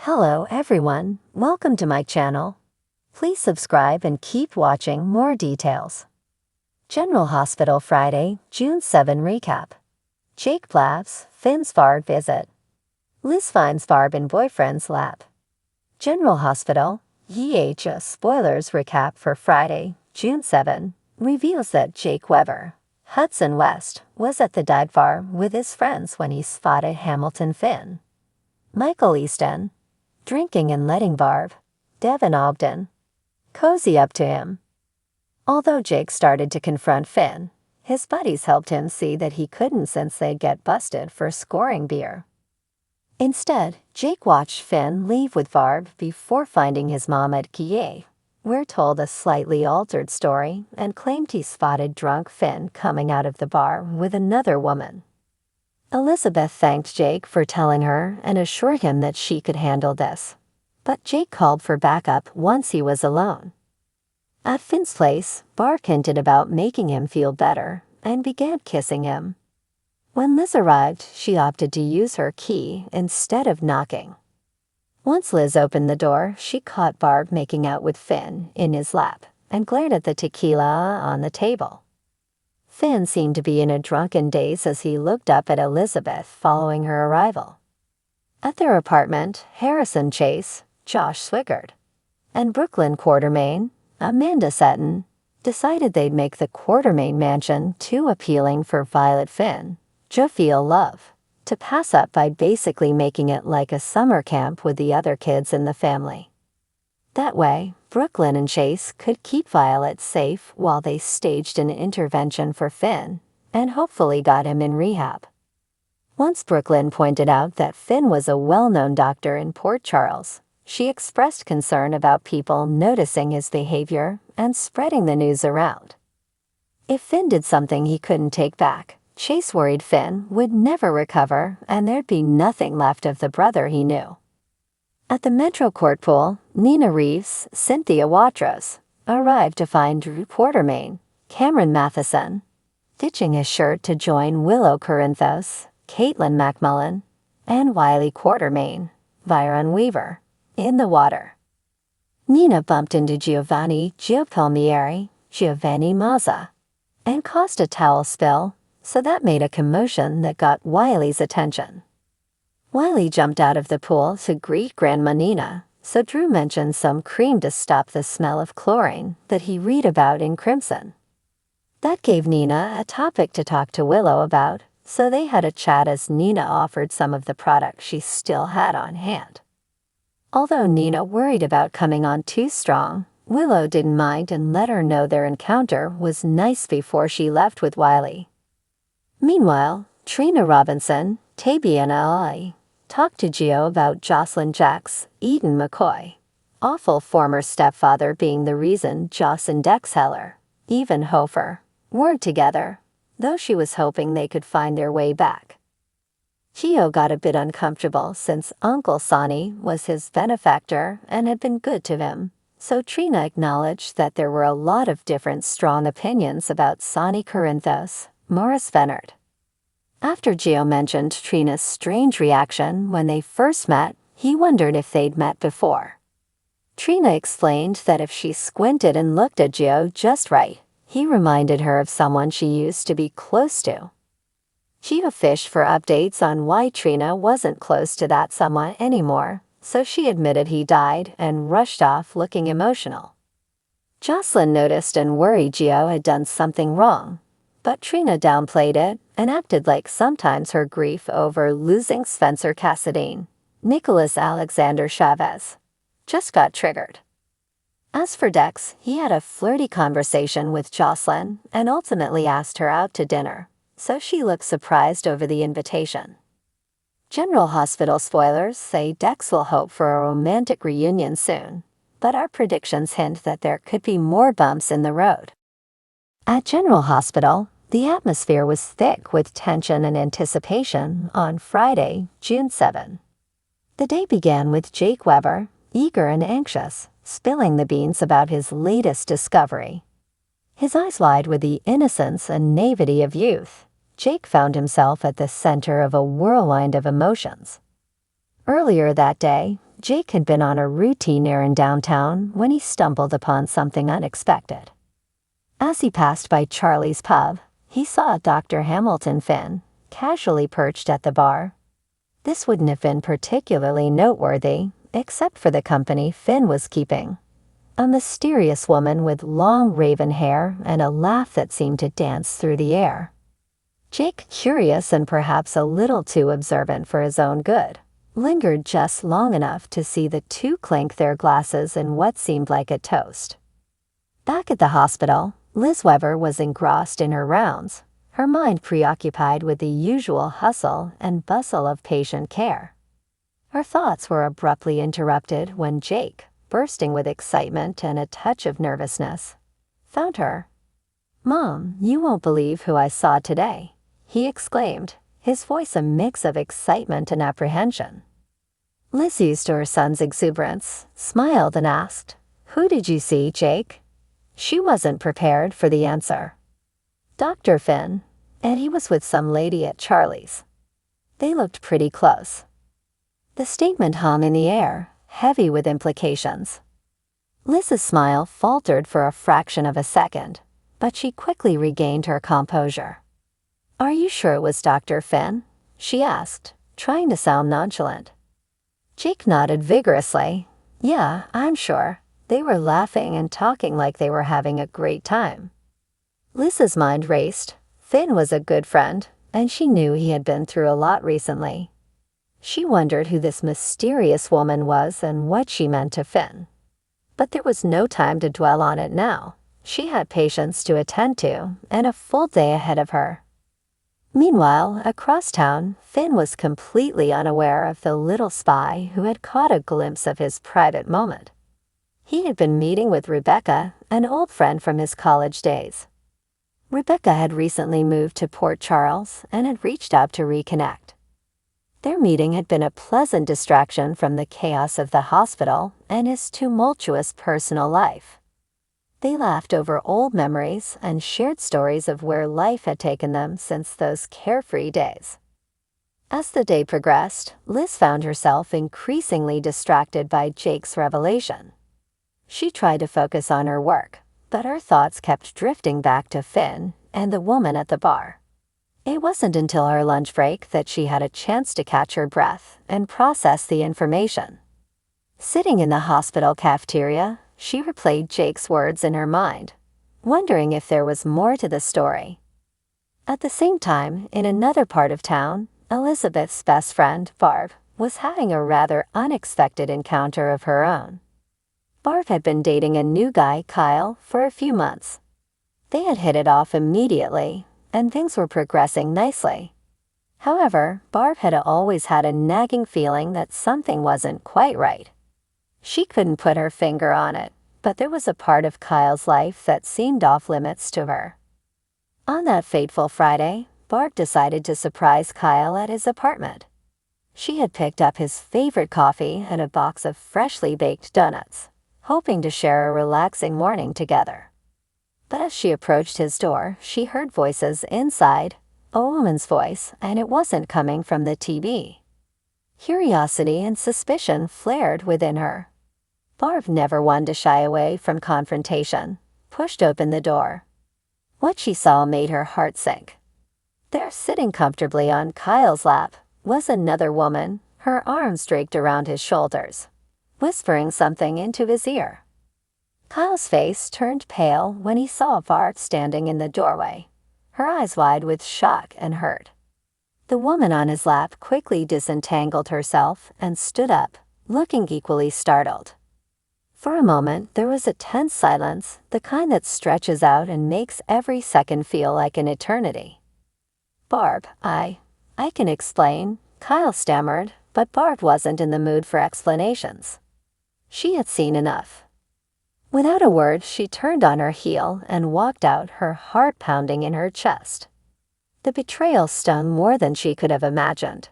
Hello everyone, welcome to my channel. Please subscribe and keep watching more details. General Hospital Friday, June 7 recap. Jake Blavs, Finn's Vard visit. Liz finds Barb in boyfriend's lap. General Hospital, YH spoilers recap for Friday, June 7, reveals that Jake Weber, Hudson West, was at the dive bar with his friends when he spotted Hamilton Finn. Michael Easton, drinking and letting Barb, Devin Ogden, cozy up to him. Although Jake started to confront Finn, his buddies helped him see that he couldn't since they'd get busted for scoring beer. Instead, Jake watched Finn leave with Barb before finding his mom at Kiev. We're told a slightly altered story and claimed he spotted drunk Finn coming out of the bar with another woman. Elizabeth thanked Jake for telling her and assured him that she could handle this. But Jake called for backup once he was alone. At Finn's place, Barb hinted about making him feel better and began kissing him. When Liz arrived, she opted to use her key instead of knocking. Once Liz opened the door, she caught Barb making out with Finn in his lap and glared at the tequila on the table. Finn seemed to be in a drunken daze as he looked up at Elizabeth following her arrival. At their apartment, Harrison Chase, Josh Swigert, and Brooklyn Quartermain, Amanda Seton, decided they'd make the Quartermain mansion too appealing for Violet Finn, Jophiel Love, to pass up by basically making it like a summer camp with the other kids in the family. That way, Brooklyn and Chase could keep Violet safe while they staged an intervention for Finn and hopefully got him in rehab. Once Brooklyn pointed out that Finn was a well-known doctor in Port Charles, she expressed concern about people noticing his behavior and spreading the news around. If Finn did something he couldn't take back, Chase worried Finn would never recover and there'd be nothing left of the brother he knew. At the Metro Court pool, Nina Reeves, Cynthia Watros, arrived to find Drew Quartermain, Cameron Matheson, ditching his shirt to join Willow Corinthos, Caitlin McMullen, and Wiley Quartermain, Byron Weaver, in the water. Nina bumped into Giovanni Giopalmieri, Giovanni Mazza, and caused a towel spill, so that made a commotion that got Wiley's attention. Wiley jumped out of the pool to greet Grandma Nina, so Drew mentioned some cream to stop the smell of chlorine that he read about in Crimson. That gave Nina a topic to talk to Willow about, so they had a chat as Nina offered some of the products she still had on hand. Although Nina worried about coming on too strong, Willow didn't mind and let her know their encounter was nice before she left with Wiley. Meanwhile, Trina Robinson, Tabiana Ali, talked to Gio about Jocelyn Jack's Eden McCoy, awful former stepfather being the reason Joss and Dex Heller, even Hofer, weren't together, though she was hoping they could find their way back. Gio got a bit uncomfortable since Uncle Sonny was his benefactor and had been good to him, so Trina acknowledged that there were a lot of different strong opinions about Sonny Corinthos, Morris Vennard. After Gio mentioned Trina's strange reaction when they first met, he wondered if they'd met before. Trina explained that if she squinted and looked at Gio just right, he reminded her of someone she used to be close to. Gio fished for updates on why Trina wasn't close to that someone anymore, so she admitted he died and rushed off looking emotional. Jocelyn noticed and worried Gio had done something wrong, but Trina downplayed it and acted like sometimes her grief over losing Spencer Cassadine, Nicholas Alexander Chavez, just got triggered. As for Dex, he had a flirty conversation with Jocelyn and ultimately asked her out to dinner, so she looked surprised over the invitation. General Hospital spoilers say Dex will hope for a romantic reunion soon, but our predictions hint that there could be more bumps in the road. At General Hospital, the atmosphere was thick with tension and anticipation on Friday, June 7. The day began with Jake Weber, eager and anxious, spilling the beans about his latest discovery. His eyes wide with the innocence and naivety of youth, Jake found himself at the center of a whirlwind of emotions. Earlier that day, Jake had been on a routine errand downtown when he stumbled upon something unexpected. As he passed by Charlie's pub, he saw Dr. Hamilton Finn casually perched at the bar. This wouldn't have been particularly noteworthy, except for the company Finn was keeping. A mysterious woman with long raven hair and a laugh that seemed to dance through the air. Jake, curious and perhaps a little too observant for his own good, lingered just long enough to see the two clink their glasses in what seemed like a toast. Back at the hospital, Liz Weber was engrossed in her rounds, her mind preoccupied with the usual hustle and bustle of patient care. Her thoughts were abruptly interrupted when Jake, bursting with excitement and a touch of nervousness, found her. "Mom, you won't believe who I saw today," he exclaimed, his voice a mix of excitement and apprehension. Liz, used to her son's exuberance, smiled and asked, "Who did you see, Jake?" She wasn't prepared for the answer. "Dr. Finn, and he was with some lady at Charlie's. They looked pretty close." The statement hung in the air, heavy with implications. Liz's smile faltered for a fraction of a second, but she quickly regained her composure. "Are you sure it was Dr. Finn?" she asked, trying to sound nonchalant. Jake nodded vigorously. "Yeah, I'm sure. They were laughing and talking like they were having a great time." Liz's mind raced. Finn was a good friend, and she knew he had been through a lot recently. She wondered who this mysterious woman was and what she meant to Finn. But there was no time to dwell on it now. She had patients to attend to and a full day ahead of her. Meanwhile, across town, Finn was completely unaware of the little spy who had caught a glimpse of his private moment. He had been meeting with Rebecca, an old friend from his college days. Rebecca had recently moved to Port Charles and had reached out to reconnect. Their meeting had been a pleasant distraction from the chaos of the hospital and his tumultuous personal life. They laughed over old memories and shared stories of where life had taken them since those carefree days. As the day progressed, Liz found herself increasingly distracted by Jake's revelation. She tried to focus on her work, but her thoughts kept drifting back to Finn and the woman at the bar. It wasn't until her lunch break that she had a chance to catch her breath and process the information. Sitting in the hospital cafeteria, she replayed Jake's words in her mind, wondering if there was more to the story. At the same time, in another part of town, Elizabeth's best friend, Barb, was having a rather unexpected encounter of her own. Barb had been dating a new guy, Kyle, for a few months. They had hit it off immediately, and things were progressing nicely. However, Barb had always had a nagging feeling that something wasn't quite right. She couldn't put her finger on it, but there was a part of Kyle's life that seemed off limits to her. On that fateful Friday, Barb decided to surprise Kyle at his apartment. She had picked up his favorite coffee and a box of freshly baked donuts, hoping to share a relaxing morning together. But as she approached his door, she heard voices inside, a woman's voice, and it wasn't coming from the TV. Curiosity and suspicion flared within her. Barb, never one to shy away from confrontation, pushed open the door. What she saw made her heart sink. There, sitting comfortably on Kyle's lap, was another woman, her arms draped around his shoulders, whispering something into his ear. Kyle's face turned pale when he saw Barb standing in the doorway, her eyes wide with shock and hurt. The woman on his lap quickly disentangled herself and stood up, looking equally startled. For a moment, there was a tense silence, the kind that stretches out and makes every second feel like an eternity. "Barb, I can explain," Kyle stammered, but Barb wasn't in the mood for explanations. She had seen enough. Without a word, she turned on her heel and walked out, her heart pounding in her chest. The betrayal stung more than she could have imagined.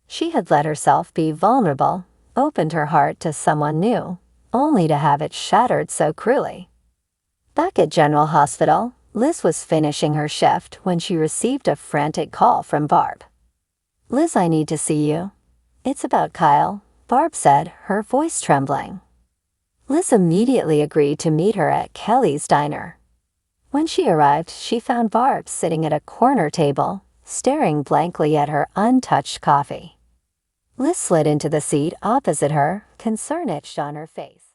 She had let herself be vulnerable, opened her heart to someone new, only to have it shattered so cruelly. Back at General Hospital, Liz was finishing her shift when she received a frantic call from Barb. "Liz, I need to see you." "It's about Kyle," Barb said, her voice trembling. Liz immediately agreed to meet her at Kelly's diner. When she arrived, she found Barb sitting at a corner table, staring blankly at her untouched coffee. Liz slid into the seat opposite her, concern etched on her face.